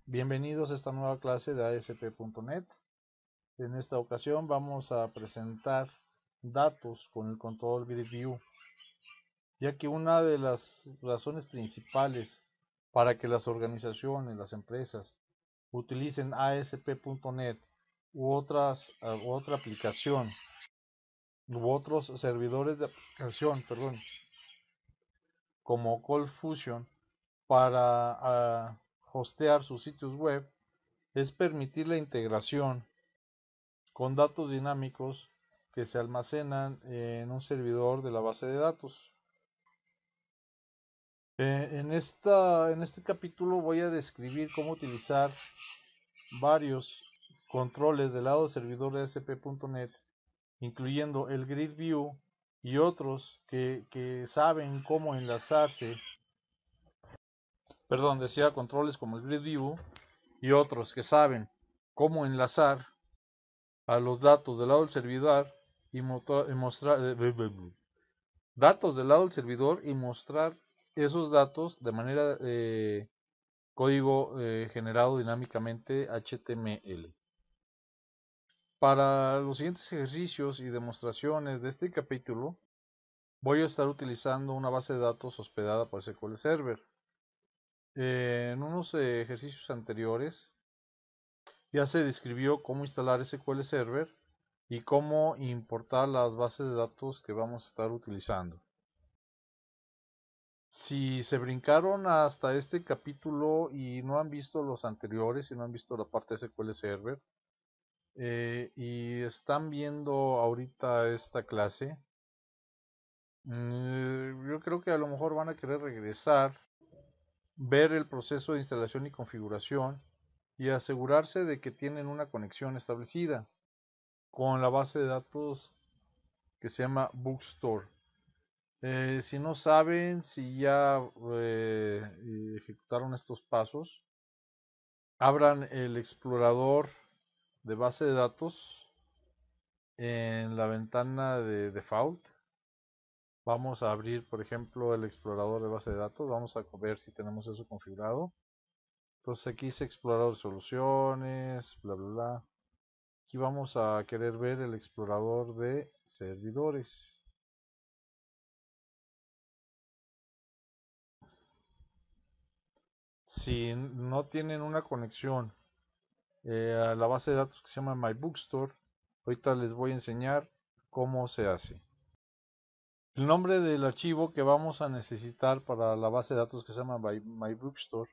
Bienvenidos a esta nueva clase de ASP.NET. En esta ocasión vamos a presentar datos con el control Grid View, ya que una de las razones principales para que las organizaciones, las empresas, utilicen ASP.NET u otra aplicación u otros servidores de aplicación, como ColdFusion para hostear sus sitios web es permitir la integración con datos dinámicos que se almacenan en un servidor de la base de datos. En este capítulo voy a describir cómo utilizar varios controles del lado servidor de ASP.NET, incluyendo el Grid View y otros que saben cómo enlazarse, decía controles como el Grid View y otros que saben cómo enlazar a los datos del lado del servidor y mostrar datos del lado del servidor y mostrar esos datos de manera código generado dinámicamente HTML. Para los siguientes ejercicios y demostraciones de este capítulo voy a estar utilizando una base de datos hospedada por SQL Server. En unos ejercicios anteriores ya se describió cómo instalar SQL Server y cómo importar las bases de datos que vamos a estar utilizando. Si se brincaron hasta este capítulo y no han visto los anteriores y no han visto la parte de SQL Server y están viendo ahorita esta clase, yo creo que a lo mejor van a querer regresar, ver el proceso de instalación y configuración y asegurarse de que tienen una conexión establecida con la base de datos que se llama Bookstore. Si no saben, si ya ejecutaron estos pasos, abran el explorador de base de datos en la ventana de default. Vamos a abrir, por ejemplo, el explorador de base de datos. Vamos a ver si tenemos eso configurado. Entonces aquí dice explorador de soluciones, bla, bla, bla. Aquí vamos a querer ver el explorador de servidores. Si no tienen una conexión a la base de datos que se llama MyBookstore, ahorita les voy a enseñar cómo se hace. El nombre del archivo que vamos a necesitar para la base de datos que se llama MyBookstore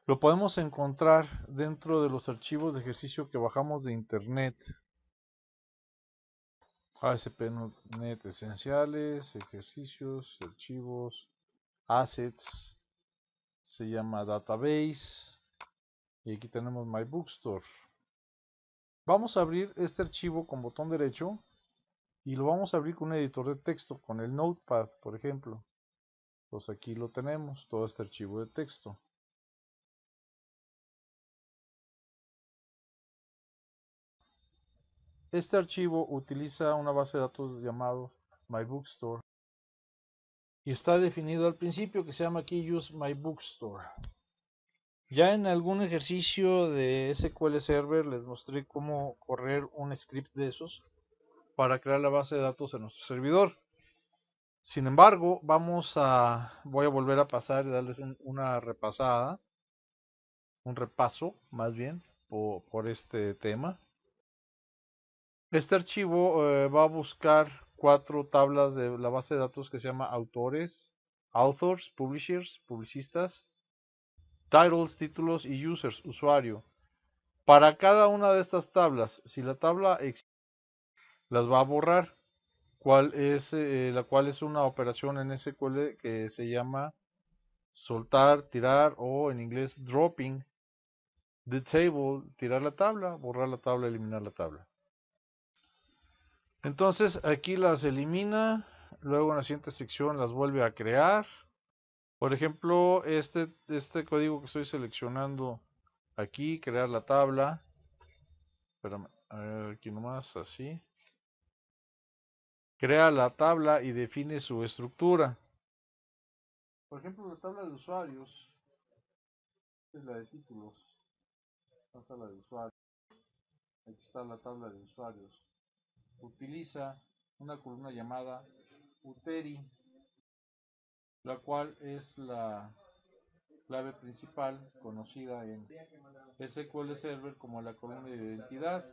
lo podemos encontrar dentro de los archivos de ejercicio que bajamos de internet. ASP.NET esenciales, ejercicios, archivos, assets, se llama database y aquí tenemos MyBookstore. Vamos a abrir este archivo con botón derecho y lo vamos a abrir con un editor de texto, con el Notepad, por ejemplo. Pues aquí lo tenemos, todo este archivo de texto. Este archivo utiliza una base de datos llamado MyBookstore y está definido al principio que se llama aquí Use MyBookstore. Ya en algún ejercicio de SQL Server les mostré cómo correr un script de esos para crear la base de datos en nuestro servidor. Sin embargo, voy a volver a pasar y darles una repasada, un repaso más bien por este tema. Este archivo va a buscar 4 tablas de la base de datos que se llama autores, authors, publishers, publicistas, titles, títulos y users, usuario. Para cada una de estas tablas, si la tabla existe, las va a borrar, la cual es una operación en SQL que se llama soltar, tirar o en inglés dropping the table, tirar la tabla, borrar la tabla, eliminar la tabla. Entonces aquí las elimina, luego en la siguiente sección las vuelve a crear. Por ejemplo, este código que estoy seleccionando aquí, crear la tabla. Espérame, a ver, aquí nomás, así. Crea la tabla y define su estructura. Por ejemplo, la tabla de usuarios. Esta es la de títulos. Esta es la de usuarios. Aquí está la tabla de usuarios. Utiliza una columna llamada uteri, la cual es la clave principal conocida en SQL Server como la columna de identidad.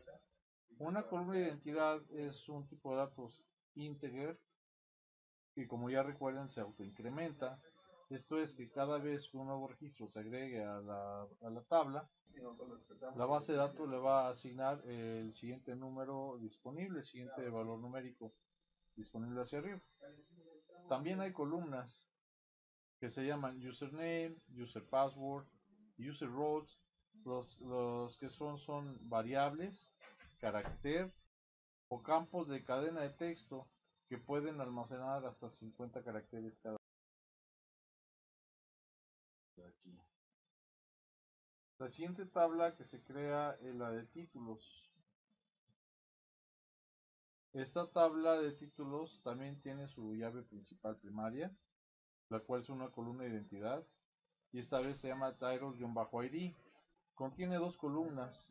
Una columna de identidad es un tipo de datos integer que, como ya recuerdan, se autoincrementa. Esto es que cada vez que un nuevo registro se agregue a la tabla, la base de datos le va a asignar el siguiente número disponible, el siguiente valor numérico disponible hacia arriba. También hay columnas que se llaman username, user password, user roles. Los que son variables, carácter o campos de cadena de texto que pueden almacenar hasta 50 caracteres cada uno. Aquí. La siguiente tabla que se crea es la de títulos. Esta tabla de títulos también tiene su llave principal primaria, la cual es una columna de identidad, y esta vez se llama title-id. Contiene dos columnas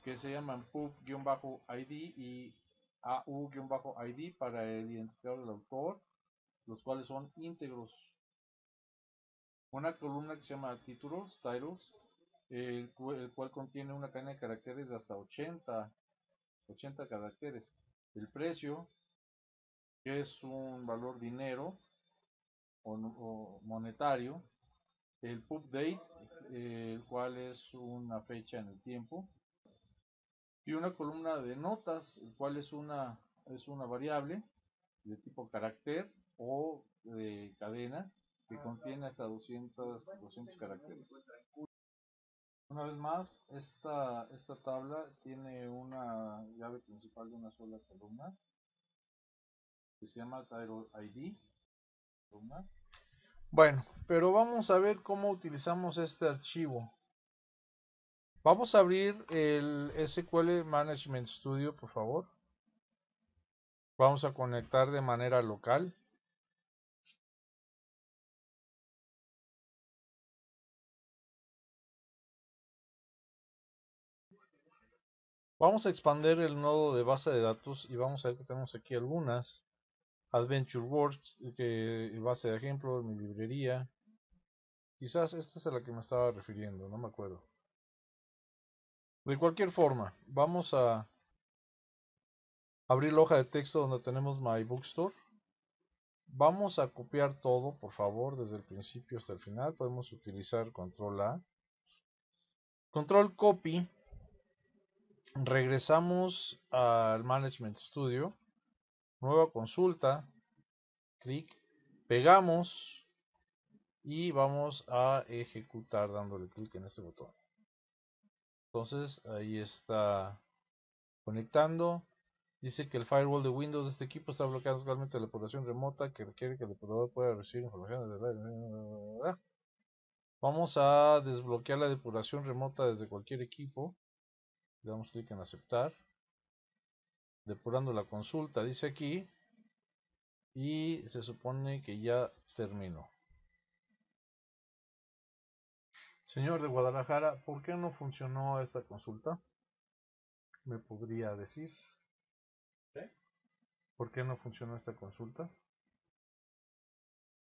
que se llaman pub-id y au-id para el identificador del autor, los cuales son íntegros. Una columna que se llama títulos, titles, el cual contiene una cadena de caracteres de hasta 80 caracteres. El precio, que es un valor dinero o monetario. El pub date, el cual es una fecha en el tiempo. Y una columna de notas, el cual es una variable de tipo carácter o de cadena que contiene hasta 200 caracteres. Una vez más, esta tabla tiene una llave principal de una sola columna que se llama Title ID. Bueno, pero vamos a ver cómo utilizamos este archivo. Vamos a abrir el SQL Management Studio, por favor. Vamos a conectar de manera local. Vamos a expandir el nodo de base de datos y vamos a ver que tenemos aquí algunas. Adventure Works, que base de ejemplo, mi librería. Quizás esta es a la que me estaba refiriendo, no me acuerdo. De cualquier forma, vamos a abrir la hoja de texto donde tenemos My Bookstore. Vamos a copiar todo, por favor, desde el principio hasta el final. Podemos utilizar Control A. Control Copy. Regresamos al Management Studio. Nueva consulta. Clic. Pegamos. Y vamos a ejecutar dándole clic en este botón. Entonces, ahí está conectando. Dice que el firewall de Windows de este equipo está bloqueando totalmente la depuración remota que requiere que el depurador pueda recibir información desde la... Vamos a desbloquear la depuración remota desde cualquier equipo. Le damos clic en aceptar. Depurando la consulta, dice aquí. Y se supone que ya terminó. Señor de Guadalajara, ¿por qué no funcionó esta consulta? ¿Me podría decir? ¿Por qué no funcionó esta consulta?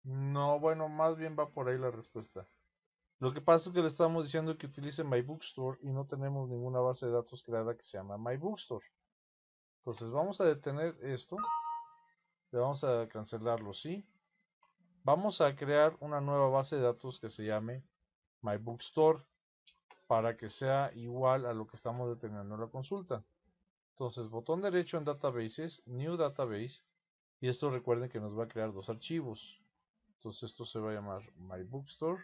No, bueno, más bien va por ahí la respuesta. Lo que pasa es que le estamos diciendo que utilice My Bookstore y no tenemos ninguna base de datos creada que se llama My Bookstore. Entonces vamos a detener esto. Le vamos a cancelarlo, sí. Vamos a crear una nueva base de datos que se llame My Bookstore para que sea igual a lo que estamos determinando en la consulta. Entonces, botón derecho en Databases, New Database, y esto recuerden que nos va a crear dos archivos. Entonces esto se va a llamar My Bookstore.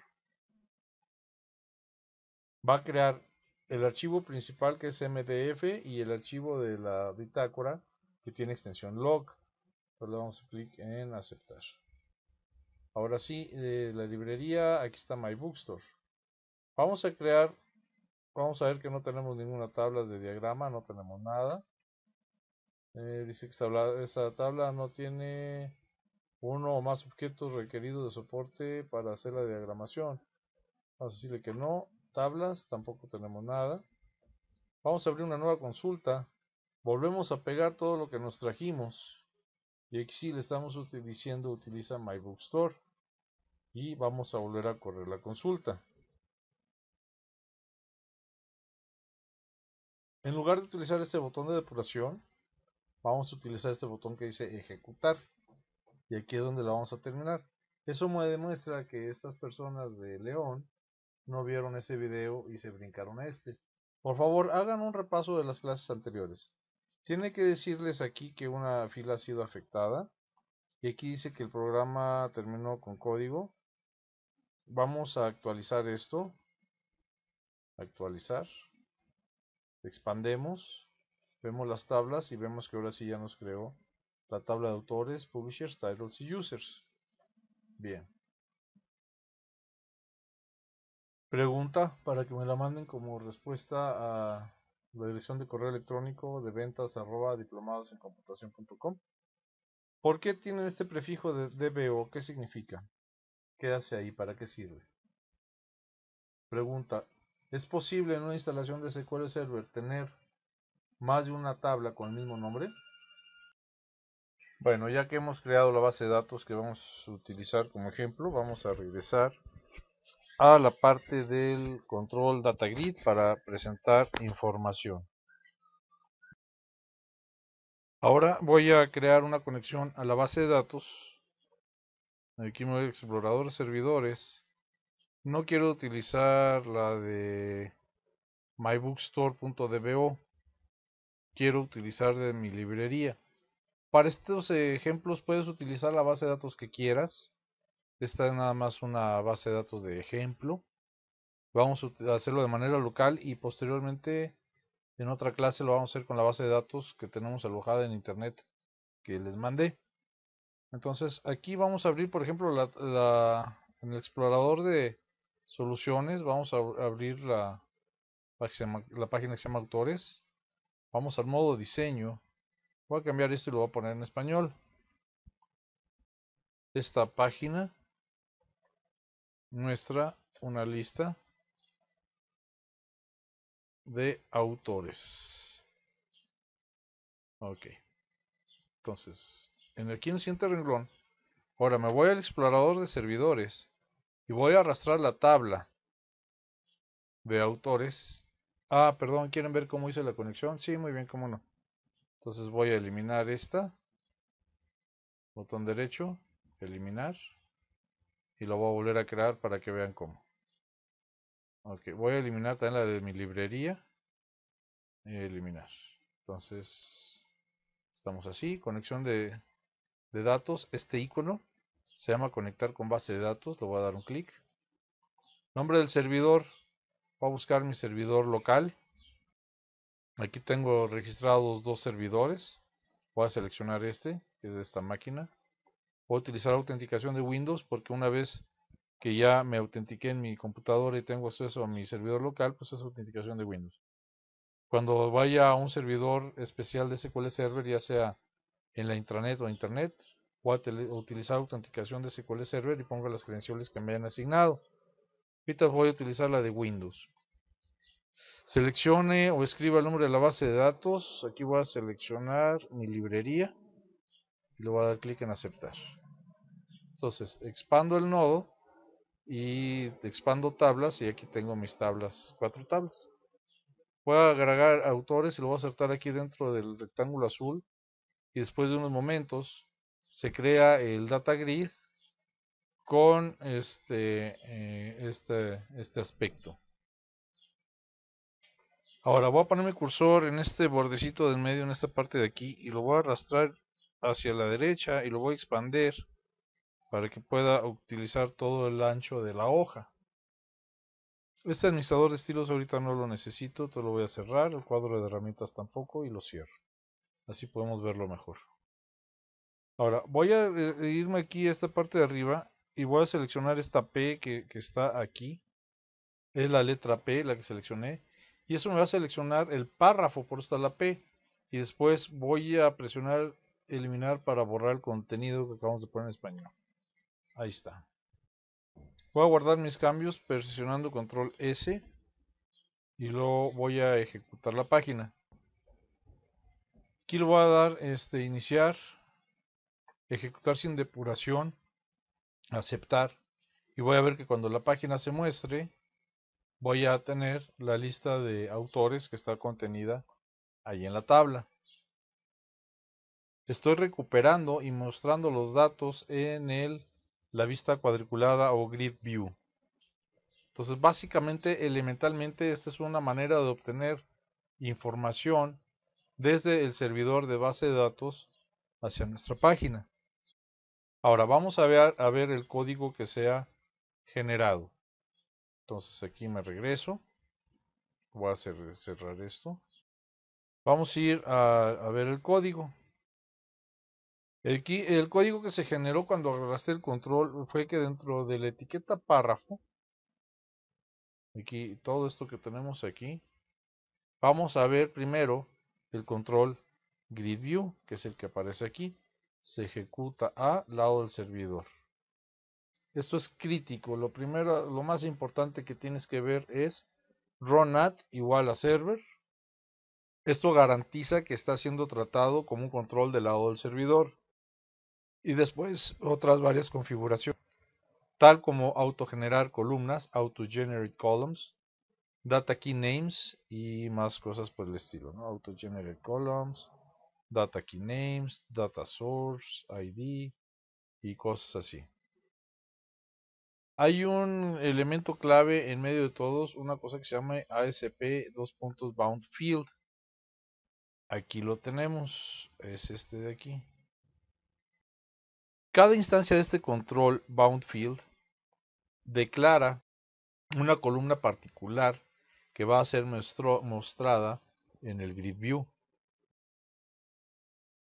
Va a crear el archivo principal que es MDF y el archivo de la bitácora que tiene extensión log. Entonces le damos clic en aceptar. Ahora sí, la librería, aquí está My Bookstore. Vamos a crear, vamos a ver que no tenemos ninguna tabla de diagrama, no tenemos nada. Dice que esta tabla no tiene uno o más objetos requeridos de soporte para hacer la diagramación. Vamos a decirle que no. tablas, tampoco tenemos nada. Vamos a abrir una nueva consulta. Volvemos a pegar todo lo que nos trajimos. Y aquí sí le estamos diciendo utiliza MyBookstore. Y vamos a volver a correr la consulta. En lugar de utilizar este botón de depuración, vamos a utilizar este botón que dice ejecutar. Y aquí es donde la vamos a terminar. Eso me demuestra que estas personas de León no vieron ese video y se brincaron a este. Por favor, hagan un repaso de las clases anteriores. Tiene que decirles aquí que una fila ha sido afectada. Y aquí dice que el programa terminó con código. Vamos a actualizar esto. Actualizar. Expandemos. Vemos las tablas y vemos que ahora sí ya nos creó la tabla de autores, publishers, titles y users. Bien. Pregunta para que me la manden como respuesta a la dirección de correo electrónico de ventas@diplomadosencomputacion.com. ¿Por qué tienen este prefijo de DBO? ¿Qué significa? ¿Qué hace ahí? ¿Para qué sirve? Pregunta. ¿Es posible en una instalación de SQL Server tener más de una tabla con el mismo nombre? Bueno, ya que hemos creado la base de datos que vamos a utilizar como ejemplo, vamos a regresar a la parte del control data grid para presentar información. Ahora voy a crear una conexión a la base de datos. Aquí me voy a explorador de servidores. No quiero utilizar la de mybookstore.dbo. Quiero utilizar de mi librería. Para estos ejemplos puedes utilizar la base de datos que quieras. Esta es nada más una base de datos de ejemplo. Vamos a hacerlo de manera local y posteriormente en otra clase lo vamos a hacer con la base de datos que tenemos alojada en internet que les mandé. Entonces aquí vamos a abrir por ejemplo en el explorador de soluciones. Vamos a abrir la página que se llama autores. Vamos al modo diseño. Voy a cambiar esto y lo voy a poner en español. Esta página muestra una lista de autores. Ok. Entonces, aquí en el siguiente renglón, ahora me voy al explorador de servidores y voy a arrastrar la tabla de autores. Ah, perdón, ¿quieren ver cómo hice la conexión? Sí, muy bien, cómo no. Entonces voy a eliminar esta. Botón derecho, eliminar. Y lo voy a volver a crear para que vean cómo. Ok, voy a eliminar también la de mi librería. Eliminar. Entonces, estamos así, conexión de datos. Este icono se llama conectar con base de datos. Le voy a dar un clic. Nombre del servidor. Voy a buscar mi servidor local. Aquí tengo registrados dos servidores. Voy a seleccionar este, que es de esta máquina. Voy a utilizar autenticación de Windows porque una vez que ya me autentiqué en mi computadora y tengo acceso a mi servidor local, pues es autenticación de Windows. Cuando vaya a un servidor especial de SQL Server, ya sea en la intranet o internet, voy a utilizar autenticación de SQL Server y pongo las credenciales que me hayan asignado. Ahorita voy a utilizar la de Windows. Seleccione o escriba el nombre de la base de datos. Aquí voy a seleccionar mi librería y le voy a dar clic en aceptar. Entonces expando el nodo y expando tablas y aquí tengo mis tablas, 4 tablas. Voy a agregar autores y lo voy a insertar aquí dentro del rectángulo azul y después de unos momentos se crea el data grid con este aspecto. Ahora voy a poner mi cursor en este bordecito del medio, en esta parte de aquí, y lo voy a arrastrar hacia la derecha y lo voy a expandir para que pueda utilizar todo el ancho de la hoja. Este administrador de estilos ahorita no lo necesito, te lo voy a cerrar, el cuadro de herramientas tampoco y lo cierro. Así podemos verlo mejor. Ahora voy a irme aquí a esta parte de arriba y voy a seleccionar esta P que está aquí. Es la letra P la que seleccioné. Y eso me va a seleccionar el párrafo, por eso está la P. Y después voy a presionar eliminar para borrar el contenido que acabamos de poner en español. Ahí está. Voy a guardar mis cambios presionando control S. y luego voy a ejecutar la página. Aquí le voy a dar iniciar, ejecutar sin depuración, aceptar, y voy a ver que cuando la página se muestre voy a tener la lista de autores que está contenida ahí en la tabla. Estoy recuperando y mostrando los datos en la vista cuadriculada o grid view. Entonces, básicamente, elementalmente, esta es una manera de obtener información desde el servidor de base de datos hacia nuestra página. Ahora vamos a ver el código que se ha generado. Entonces aquí me regreso. Voy a cerrar esto. Vamos a ir a ver el código. El código que se generó cuando agarraste el control fue que dentro de la etiqueta párrafo, aquí todo esto que tenemos aquí, vamos a ver primero el control grid view, que es el que aparece aquí. Se ejecuta al lado del servidor. Esto es crítico. Lo primero, lo más importante que tienes que ver es runat igual a server. Esto garantiza que está siendo tratado como un control del lado del servidor. Y después otras varias configuraciones, tal como autogenerar columnas, auto-generate columns, data key names y más cosas por el estilo, ¿no? Auto-generate columns, data key names, data source, ID y cosas así. Hay un elemento clave en medio de todos, una cosa que se llama ASP bound field. Aquí lo tenemos, es este de aquí. Cada instancia de este control bound field declara una columna particular que va a ser mostrada en el grid view.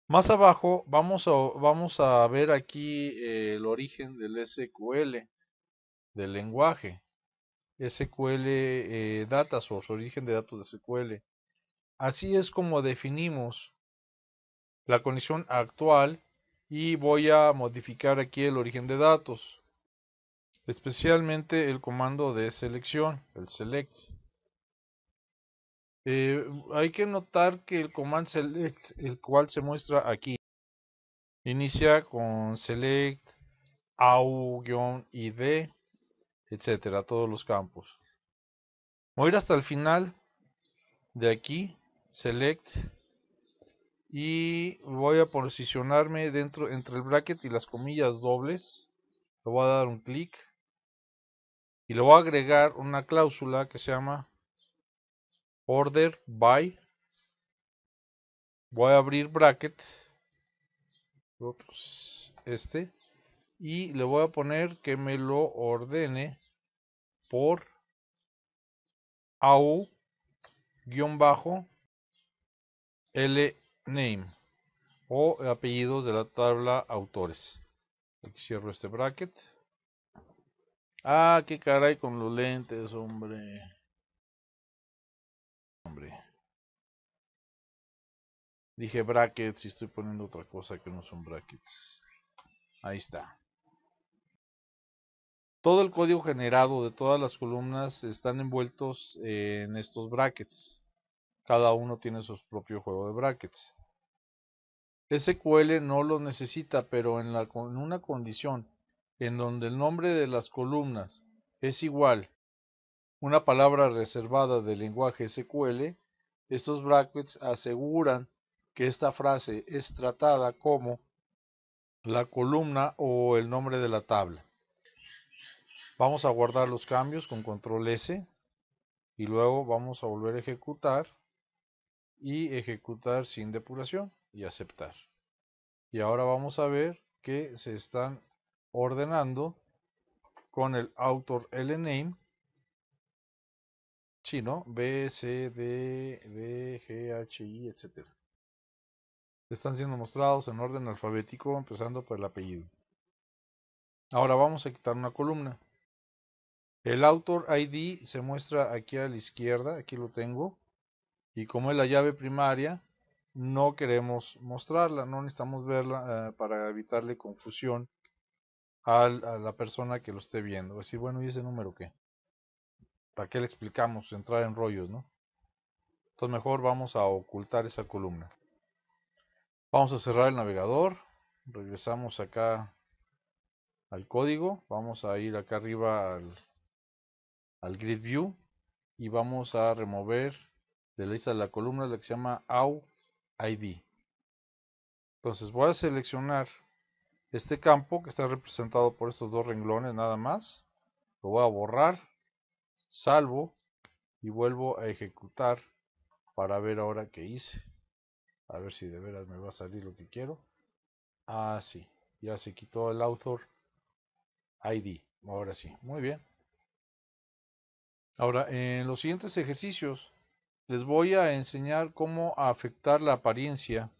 Más abajo vamos a ver aquí el origen del SQL, del lenguaje. SQL Data Source, origen de datos de SQL. Así es como definimos la condición actual y voy a modificar aquí el origen de datos, especialmente el comando de selección, el select. Hay que notar que el command select, el cual se muestra aquí, inicia con select, au-id, etcétera, todos los campos. Voy a ir hasta el final de aquí, select, y voy a posicionarme dentro entre el bracket y las comillas dobles. Le voy a dar un clic y le voy a agregar una cláusula que se llama order by. Voy a abrir bracket, y le voy a poner que me lo ordene por au-l-name o apellidos de la tabla autores. Aquí cierro este bracket. Ah, qué caray con los lentes, hombre. Dije brackets y estoy poniendo otra cosa que no son brackets. Ahí está. Todo el código generado de todas las columnas están envueltos en estos brackets. Cada uno tiene su propio juego de brackets. SQL no lo necesita, pero en una condición en donde el nombre de las columnas es igual una palabra reservada del lenguaje SQL, estos brackets aseguran que esta frase es tratada como la columna o el nombre de la tabla. Vamos a guardar los cambios con control S y luego vamos a volver a ejecutar y ejecutar sin depuración y aceptar. Y ahora vamos a ver que se están ordenando con el author lname, sí, ¿no? B, C, D, D, G, H, I, etc. Están siendo mostrados en orden alfabético, empezando por el apellido. Ahora vamos a quitar una columna. El author ID se muestra aquí a la izquierda, aquí lo tengo. Y como es la llave primaria, no queremos mostrarla, no necesitamos verla para evitarle confusión a la persona que lo esté viendo. Es decir, bueno, ¿y ese número qué? ¿Para qué le explicamos entrar en rollos, no? Entonces mejor vamos a ocultar esa columna. Vamos a cerrar el navegador. Regresamos acá al código. Vamos a ir acá arriba al Grid View. Y vamos a remover de la lista de la columna la que se llama AU-ID. Entonces voy a seleccionar este campo que está representado por estos dos renglones nada más. Lo voy a borrar, salvo y vuelvo a ejecutar para ver ahora qué hice. A ver si de veras me va a salir lo que quiero. Ah, sí, ya se quitó el author ID. Ahora sí, muy bien. Ahora, en los siguientes ejercicios les voy a enseñar cómo afectar la apariencia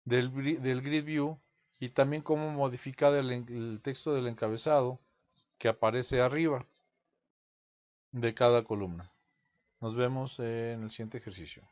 del Grid View y también cómo modificar el texto del encabezado que aparece arriba de cada columna. Nos vemos en el siguiente ejercicio.